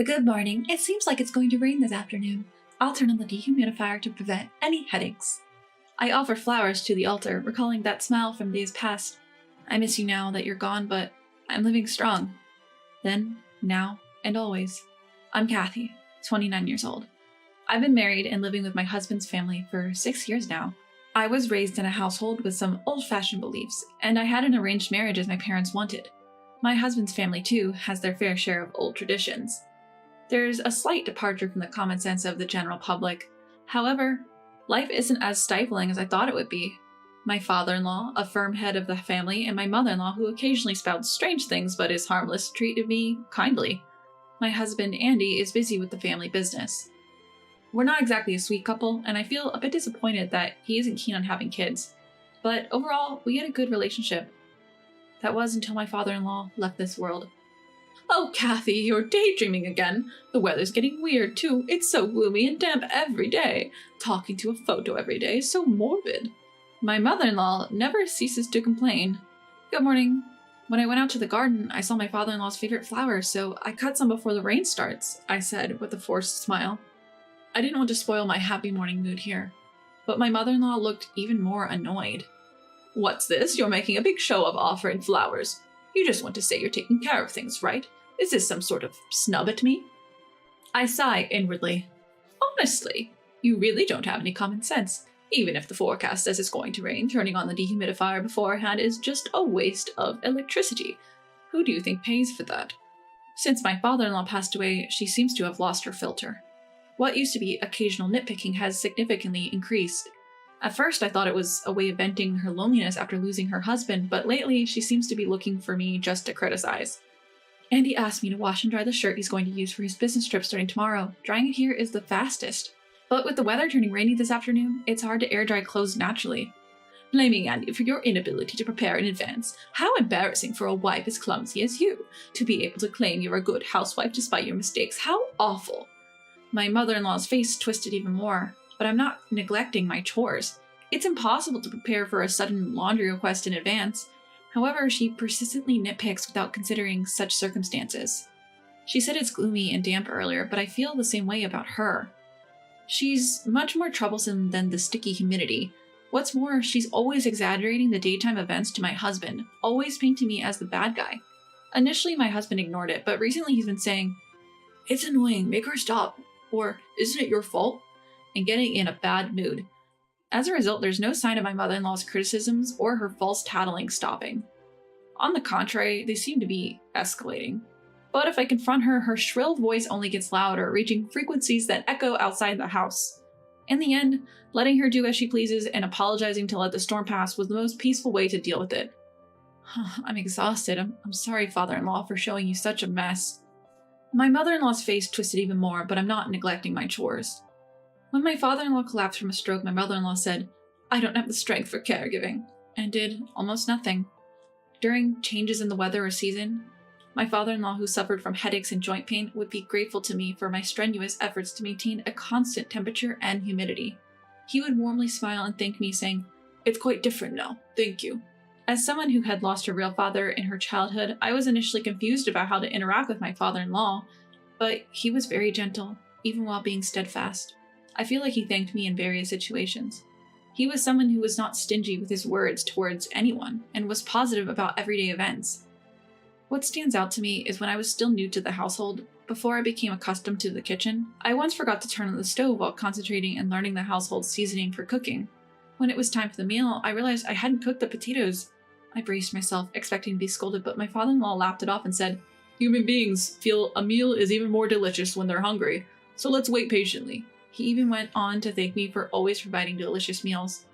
Good morning. It seems like it's going to rain this afternoon. I'll turn on the dehumidifier to prevent any headaches. I offer flowers to the altar, recalling that smile from days past. I miss you now that you're gone, but I'm living strong. Then, now, and always. I'm Kathy, 29 years old. I've been married and living with my husband's family for 6 years now. I was raised in a household with some old-fashioned beliefs, and I had an arranged marriage as my parents wanted. My husband's family, too, has their fair share of old traditions. There's a slight departure from the common sense of the general public. However, life isn't as stifling as I thought it would be. My father-in-law, a firm head of the family, and my mother-in-law, who occasionally spouts strange things but is harmless, treated me kindly. My husband, Andy, is busy with the family business. We're not exactly a sweet couple, and I feel a bit disappointed that he isn't keen on having kids. But overall, we had a good relationship. That was until my father-in-law left this world. Oh, Kathy, you're daydreaming again. The weather's getting weird, too. It's so gloomy and damp every day. Talking to a photo every day is so morbid. My mother-in-law never ceases to complain. Good morning. When I went out to the garden, I saw my father-in-law's favorite flowers, so I cut some before the rain starts, I said with a forced smile. I didn't want to spoil my happy morning mood here, but my mother-in-law looked even more annoyed. What's this? You're making a big show of offering flowers. You just want to say you're taking care of things, right? Is this some sort of snub at me? I sigh inwardly. Honestly, you really don't have any common sense. Even if the forecast says it's going to rain, turning on the dehumidifier beforehand is just a waste of electricity. Who do you think pays for that? Since my father-in-law passed away, she seems to have lost her filter. What used to be occasional nitpicking has significantly increased. At first, I thought it was a way of venting her loneliness after losing her husband, but lately she seems to be looking for me just to criticize. Andy asked me to wash and dry the shirt he's going to use for his business trip starting tomorrow. Drying it here is the fastest. But with the weather turning rainy this afternoon, it's hard to air dry clothes naturally. Blaming Andy for your inability to prepare in advance. How embarrassing for a wife as clumsy as you, to be able to claim you're a good housewife despite your mistakes. How awful. My mother-in-law's face twisted even more, but I'm not neglecting my chores. It's impossible to prepare for a sudden laundry request in advance. However, she persistently nitpicks without considering such circumstances. She said it's gloomy and damp earlier, but I feel the same way about her. She's much more troublesome than the sticky humidity. What's more, she's always exaggerating the daytime events to my husband, always painting me as the bad guy. Initially, my husband ignored it, but recently he's been saying, "It's annoying, make her stop," or "Isn't it your fault?" and getting in a bad mood. As a result, there's no sign of my mother-in-law's criticisms or her false tattling stopping. On the contrary, they seem to be escalating. But if I confront her, her shrill voice only gets louder, reaching frequencies that echo outside the house. In the end, letting her do as she pleases and apologizing to let the storm pass was the most peaceful way to deal with it. I'm exhausted. I'm sorry, father-in-law, for showing you such a mess. My mother-in-law's face twisted even more, but I'm not neglecting my chores. When my father-in-law collapsed from a stroke, my mother-in-law said, "I don't have the strength for caregiving," and did almost nothing. During changes in the weather or season, my father-in-law, who suffered from headaches and joint pain, would be grateful to me for my strenuous efforts to maintain a constant temperature and humidity. He would warmly smile and thank me, saying, "It's quite different now, thank you." As someone who had lost her real father in her childhood, I was initially confused about how to interact with my father-in-law, but he was very gentle, even while being steadfast. I feel like he thanked me in various situations. He was someone who was not stingy with his words towards anyone, and was positive about everyday events. What stands out to me is when I was still new to the household, before I became accustomed to the kitchen, I once forgot to turn on the stove while concentrating and learning the household seasoning for cooking. When it was time for the meal, I realized I hadn't cooked the potatoes. I braced myself, expecting to be scolded, but my father-in-law laughed it off and said, "Human beings feel a meal is even more delicious when they're hungry, so let's wait patiently." He even went on to thank me for always providing delicious meals.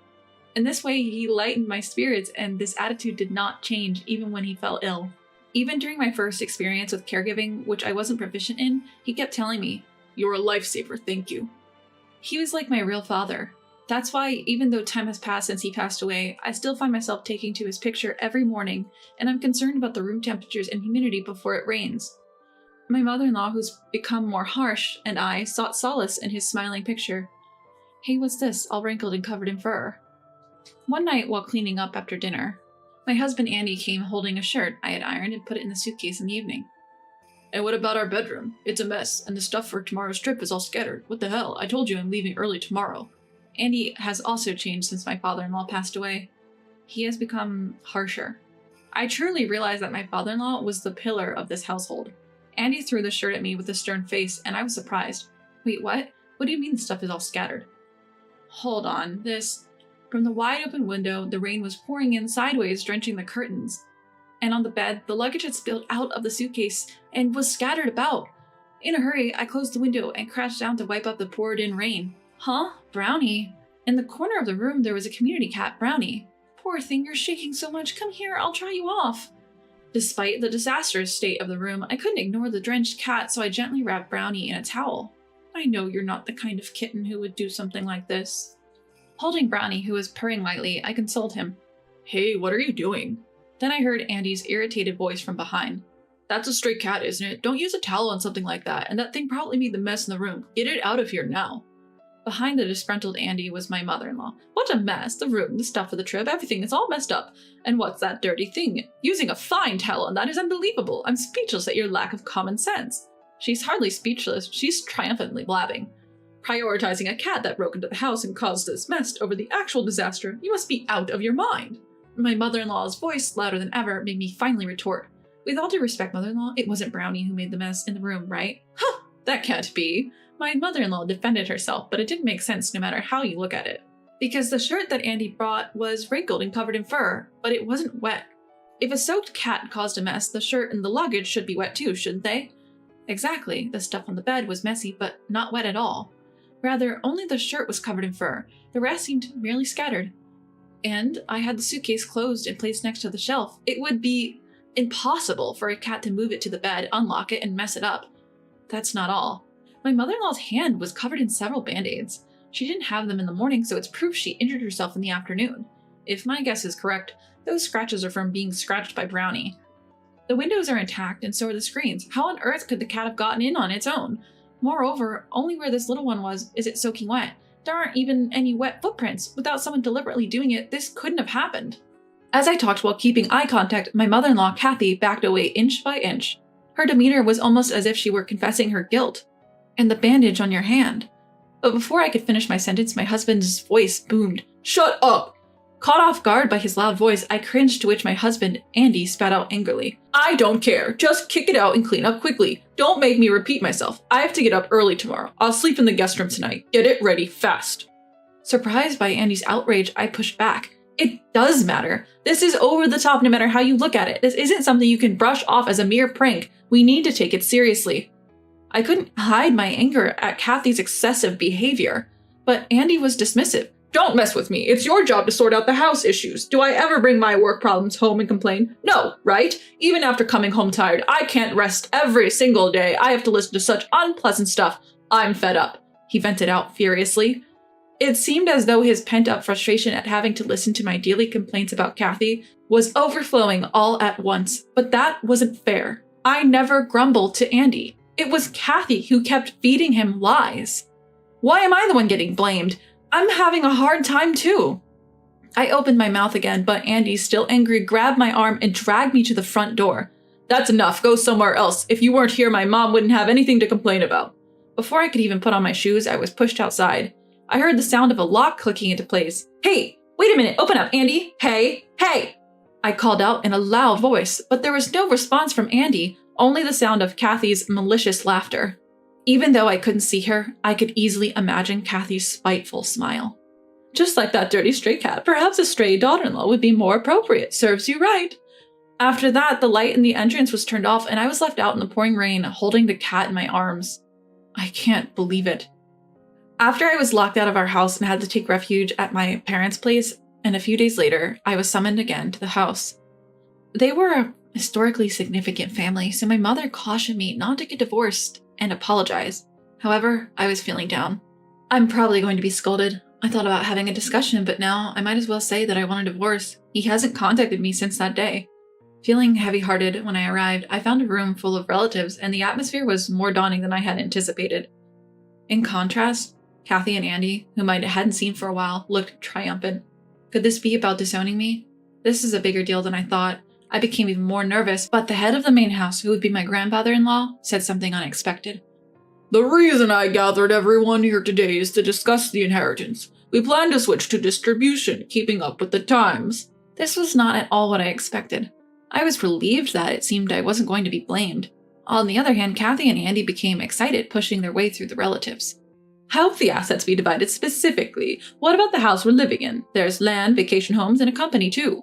In this way, he lightened my spirits, and this attitude did not change even when he fell ill. Even during my first experience with caregiving, which I wasn't proficient in, he kept telling me, "You're a lifesaver, thank you." He was like my real father. That's why, even though time has passed since he passed away, I still find myself taking to his picture every morning, and I'm concerned about the room temperatures and humidity before it rains. My mother-in-law, who's become more harsh, and I sought solace in his smiling picture. "Hey, what's this, all wrinkled and covered in fur?" One night, while cleaning up after dinner, my husband Andy came holding a shirt I had ironed and put it in the suitcase in the evening. And what about our bedroom? It's a mess, and the stuff for tomorrow's trip is all scattered. What the hell? I told you I'm leaving early tomorrow. Andy has also changed since my father-in-law passed away. He has become harsher. I truly realized that my father-in-law was the pillar of this household. Andy threw the shirt at me with a stern face, and I was surprised. Wait, what? What do you mean the stuff is all scattered? Hold on, this... From the wide-open window, the rain was pouring in sideways, drenching the curtains. And on the bed, the luggage had spilled out of the suitcase and was scattered about. In a hurry, I closed the window and crouched down to wipe up the poured-in rain. Huh? Brownie? In the corner of the room, there was a community cat, Brownie. Poor thing, you're shaking so much. Come here, I'll dry you off. Despite the disastrous state of the room, I couldn't ignore the drenched cat, so I gently wrapped Brownie in a towel. I know you're not the kind of kitten who would do something like this. Holding Brownie, who was purring lightly, I consoled him. Hey, what are you doing? Then I heard Andy's irritated voice from behind. That's a stray cat, isn't it? Don't use a towel on something like that, and that thing probably made the mess in the room. Get it out of here now. Behind the disgruntled Andy was my mother-in-law. What a mess! The room, the stuff for the trip, everything is all messed up. And what's that dirty thing? Using a fine towel on that is unbelievable. I'm speechless at your lack of common sense. She's hardly speechless. She's triumphantly blabbing. Prioritizing a cat that broke into the house and caused this mess over the actual disaster. You must be out of your mind. My mother-in-law's voice, louder than ever, made me finally retort. With all due respect, mother-in-law, it wasn't Brownie who made the mess in the room, right? Huh, that can't be. My mother-in-law defended herself, but it didn't make sense no matter how you look at it. Because the shirt that Andy brought was wrinkled and covered in fur, but it wasn't wet. If a soaked cat caused a mess, the shirt and the luggage should be wet too, shouldn't they? Exactly, the stuff on the bed was messy, but not wet at all. Rather, only the shirt was covered in fur. The rest seemed merely scattered. And I had the suitcase closed and placed next to the shelf. It would be impossible for a cat to move it to the bed, unlock it, and mess it up. That's not all. My mother-in-law's hand was covered in several band-aids. She didn't have them in the morning, so it's proof she injured herself in the afternoon. If my guess is correct, those scratches are from being scratched by Brownie. The windows are intact, and so are the screens. How on earth could the cat have gotten in on its own? Moreover, only where this little one was is it soaking wet. There aren't even any wet footprints. Without someone deliberately doing it, this couldn't have happened. As I talked while keeping eye contact, my mother-in-law, Kathy, backed away inch by inch. Her demeanor was almost as if she were confessing her guilt. And the bandage on your hand. But before I could finish my sentence, my husband's voice boomed. Shut up! Caught off guard by his loud voice, I cringed, to which my husband, Andy, spat out angrily. I don't care. Just kick it out and clean up quickly. Don't make me repeat myself. I have to get up early tomorrow. I'll sleep in the guest room tonight. Get it ready fast. Surprised by Andy's outrage, I pushed back. It does matter. This is over the top no matter how you look at it. This isn't something you can brush off as a mere prank. We need to take it seriously. I couldn't hide my anger at Kathy's excessive behavior, but Andy was dismissive. Don't mess with me. It's your job to sort out the house issues. Do I ever bring my work problems home and complain? No, right? Even after coming home tired, I can't rest every single day. I have to listen to such unpleasant stuff. I'm fed up. He vented out furiously. It seemed as though his pent-up frustration at having to listen to my daily complaints about Kathy was overflowing all at once, but that wasn't fair. I never grumbled to Andy. It was Kathy who kept feeding him lies. Why am I the one getting blamed? I'm having a hard time too. I opened my mouth again, but Andy, still angry, grabbed my arm and dragged me to the front door. That's enough. Go somewhere else. If you weren't here, my mom wouldn't have anything to complain about. Before I could even put on my shoes, I was pushed outside. I heard the sound of a lock clicking into place. Hey, wait a minute. Open up, Andy. Hey, hey. I called out in a loud voice, but there was no response from Andy, only the sound of Kathy's malicious laughter. Even though I couldn't see her, I could easily imagine Kathy's spiteful smile. Just like that dirty stray cat, perhaps a stray daughter-in-law would be more appropriate. Serves you right. After that, the light in the entrance was turned off and I was left out in the pouring rain, holding the cat in my arms. I can't believe it. After I was locked out of our house and had to take refuge at my parents' place, and a few days later, I was summoned again to the house. They were a historically significant family, so my mother cautioned me not to get divorced and apologize. However, I was feeling down. I'm probably going to be scolded. I thought about having a discussion, but now I might as well say that I want a divorce. He hasn't contacted me since that day. Feeling heavy-hearted when I arrived, I found a room full of relatives, and the atmosphere was more daunting than I had anticipated. In contrast, Kathy and Andy, whom I hadn't seen for a while, looked triumphant. Could this be about disowning me? This is a bigger deal than I thought. I became even more nervous, but the head of the main house, who would be my grandfather-in-law, said something unexpected. The reason I gathered everyone here today is to discuss the inheritance. We plan to switch to distribution, keeping up with the times. This was not at all what I expected. I was relieved that it seemed I wasn't going to be blamed. On the other hand, Kathy and Andy became excited, pushing their way through the relatives. How will the assets be divided specifically? What about the house we're living in? There's land, vacation homes, and a company too.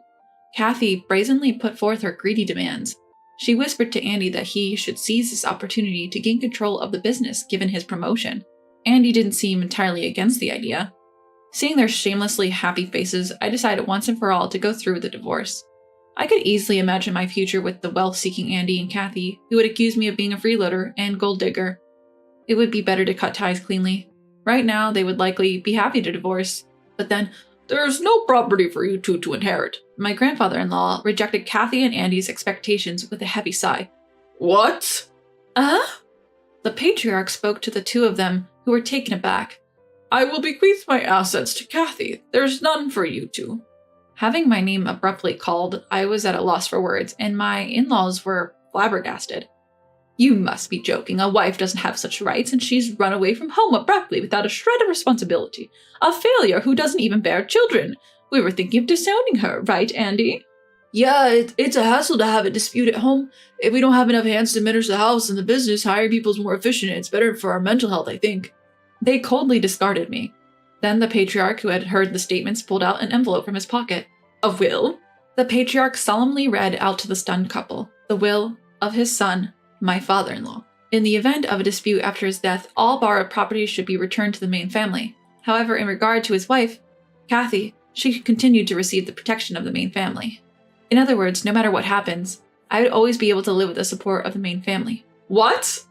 Kathy brazenly put forth her greedy demands. She whispered to Andy that he should seize this opportunity to gain control of the business given his promotion. Andy didn't seem entirely against the idea. Seeing their shamelessly happy faces, I decided once and for all to go through with the divorce. I could easily imagine my future with the wealth-seeking Andy and Kathy, who would accuse me of being a freeloader and gold digger. It would be better to cut ties cleanly. Right now, they would likely be happy to divorce, but then, there's no property for you two to inherit. My grandfather-in-law rejected Kathy and Andy's expectations with a heavy sigh. What? The patriarch spoke to the two of them, who were taken aback. I will bequeath my assets to Kathy. There's none for you two. Having my name abruptly called, I was at a loss for words, and my in-laws were flabbergasted. You must be joking. A wife doesn't have such rights, and she's run away from home abruptly without a shred of responsibility. A failure who doesn't even bear children. We were thinking of disowning her, right, Andy? Yeah, it's a hassle to have a dispute at home. If we don't have enough hands to manage the house and the business, hiring people's more efficient. It's better for our mental health, I think. They coldly discarded me. Then the patriarch, who had heard the statements, pulled out an envelope from his pocket. A will? The patriarch solemnly read out to the stunned couple the will of his son, my father-in-law. In the event of a dispute after his death, all borrowed property should be returned to the main family. However, in regard to his wife, Kathy, she continued to receive the protection of the main family. In other words, no matter what happens, I would always be able to live with the support of the main family. What?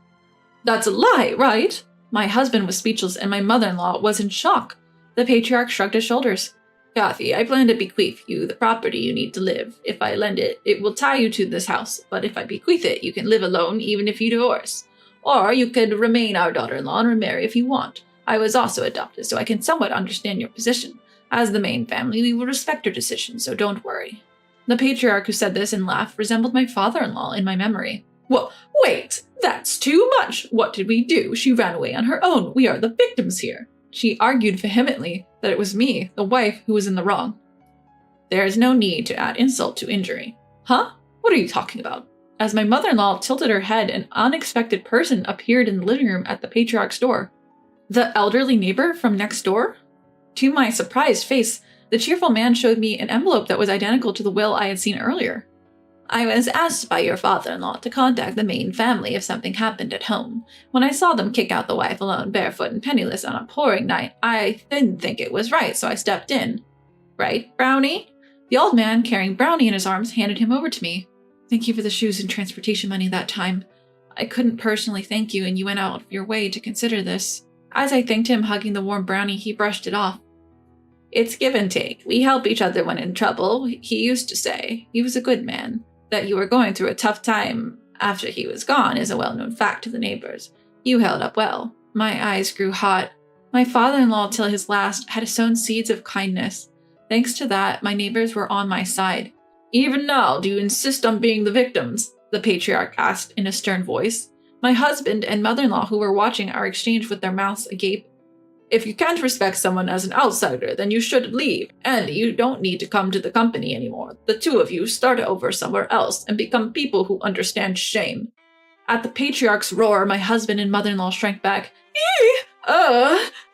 That's a lie, right? My husband was speechless and my mother-in-law was in shock. The patriarch shrugged his shoulders. Kathy, I plan to bequeath you the property you need to live. If I lend it, it will tie you to this house, but if I bequeath it, you can live alone even if you divorce. Or you could remain our daughter-in-law and remarry if you want. I was also adopted, so I can somewhat understand your position. As the main family, we will respect your decision, so don't worry. The patriarch who said this and laughed resembled my father-in-law in my memory. Well, wait! That's too much! What did we do? She ran away on her own. We are the victims here. She argued vehemently that it was me, the wife, who was in the wrong. There is no need to add insult to injury. Huh? What are you talking about? As my mother-in-law tilted her head, an unexpected person appeared in the living room at the patriarch's door. The elderly neighbor from next door? To my surprised face, the cheerful man showed me an envelope that was identical to the will I had seen earlier. I was asked by your father-in-law to contact the main family if something happened at home. When I saw them kick out the wife alone, barefoot and penniless on a pouring night, I didn't think it was right, so I stepped in. Right, Brownie? The old man, carrying Brownie in his arms, handed him over to me. Thank you for the shoes and transportation money that time. I couldn't personally thank you, and you went out of your way to consider this. As I thanked him, hugging the warm Brownie, he brushed it off. It's give and take. We help each other when in trouble. He used to say, he was a good man. That you were going through a tough time after he was gone is a well-known fact to the neighbors. You held up well. My eyes grew hot. My father-in-law, till his last, had sown seeds of kindness. Thanks to that, my neighbors were on my side. Even now, do you insist on being the victims? The patriarch asked in a stern voice. My husband and mother-in-law, who were watching our exchange with their mouths agape. If you can't respect someone as an outsider, then you should leave. Andy, you don't need to come to the company anymore. The two of you start over somewhere else and become people who understand shame. At the patriarch's roar, my husband and mother-in-law shrank back.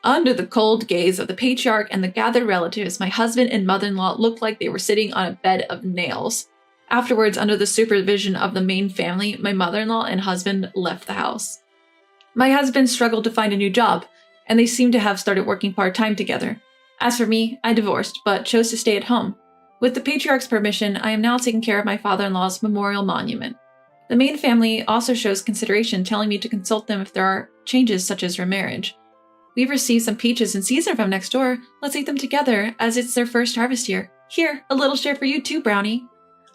Under the cold gaze of the patriarch and the gathered relatives, my husband and mother-in-law looked like they were sitting on a bed of nails. Afterwards, under the supervision of the main family, my mother-in-law and husband left the house. My husband struggled to find a new job, and they seemed to have started working part-time together. As for me, I divorced, but chose to stay at home. With the patriarch's permission, I am now taking care of my father-in-law's memorial monument. The main family also shows consideration, telling me to consult them if there are changes such as remarriage. We've received some peaches in season from next door. Let's eat them together, as it's their first harvest here. Here, a little share for you too, Brownie.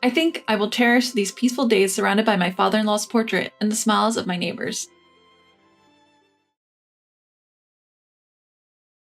I think I will cherish these peaceful days surrounded by my father-in-law's portrait and the smiles of my neighbors.